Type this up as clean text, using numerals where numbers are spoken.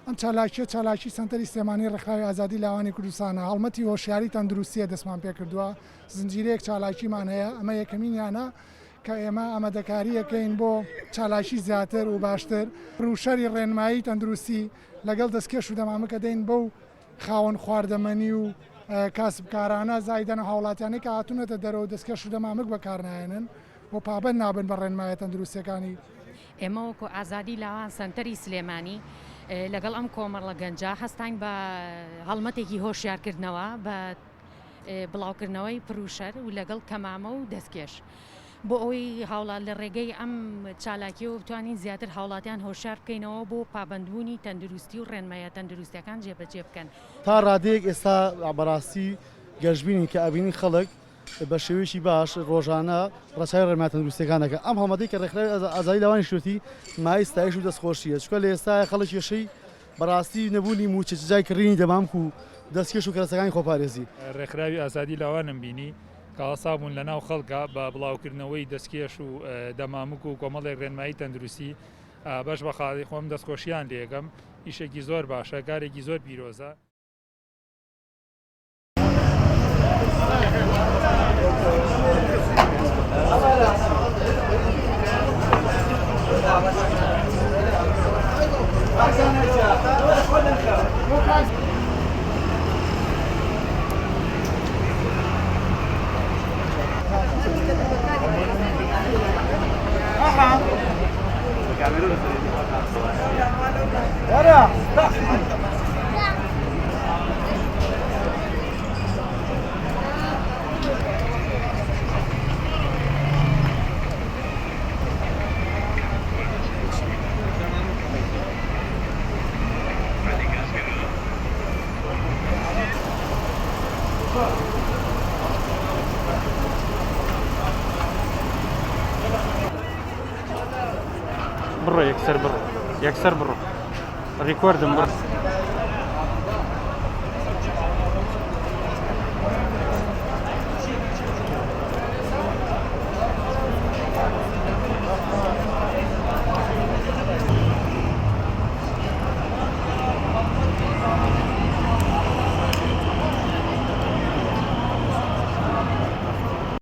ئەم چالاکی سنتەری سلێمانی ڕێکخراوی ئازادی لاوانی کوردستانە هەڵمەتی هۆشیاری تەندروستیە دەستمان پێ کردووە زنجیرەیەک چالاکیمان هەیە ئەمە یەکەمینیانە کە ئێمە ئامادەکاریەکەین بۆ چالاکی زیاتر و باشتر ڕوشەری ڕێنمایی تەندروستی لەگەڵ دەستکێش و دەمامکە دەین بەو خاوەن خواردەمەنی و کاسبکارانە زایدەنە هاوڵاتیانەی کە هاتوونەتە دەرەوە دەستکەش و دەمامک بەکارنایێنن بۆ پابەت نابن بە ڕێنمایە تەندروستیەکانی. ئێمە وەکو ئازادی لاوان سنتەری سلێمانی لەگەڵ ئەم کۆمەڵە گەنجە هەستین بە هەڵمەتێکی هۆشیارکردنەوە بە بڵاوکردنەوەی پروشەر و لەگەڵ کەمامە و دەستکێش بۆ ئەوەی هاوڵات لە ڕێگەی ئەم چالاکیەوە بتوانین زیاتر هاوڵاتیان هۆشیار بکەینەوە بۆ پابندبوونی تەندروستی و ڕێنمایە تەندروستیەکان جێبەجێ بکەن. تا ڕادەیەک ئێستا بەڕاستی گەشتبینی کە ئەبینی خەڵک بە شێوەیەکی باش ڕۆژانە ڕەچای ڕێنمای تەندروستیەکانەکە ئەم هەڵمەتەی کە ڕێکخراوی ئازادی لاوانی شوێتی مای ستایش و دەستخۆشیە چکە لە ئێستا خەڵک کێشەی بەڕاستی نەبوونی موچەجای کڕینی دەمامک و دەستکێش و کەرەسەکانی خۆپارێزی. ڕێکخراوی ئازادی لاوانم بینی کاسابوون لە ناو خەڵکە بە بڵاوکردنەوەی دەستکێش و دەمامک و کۆمەڵێک ڕێنمایی تەندروستی بەش بە خاڵی خۆم دەستخۆشییان لێگەم ئیشێکی زۆر باشە کارێکی زۆر پیرۆزە. برو يكسر برو ريكوردم برو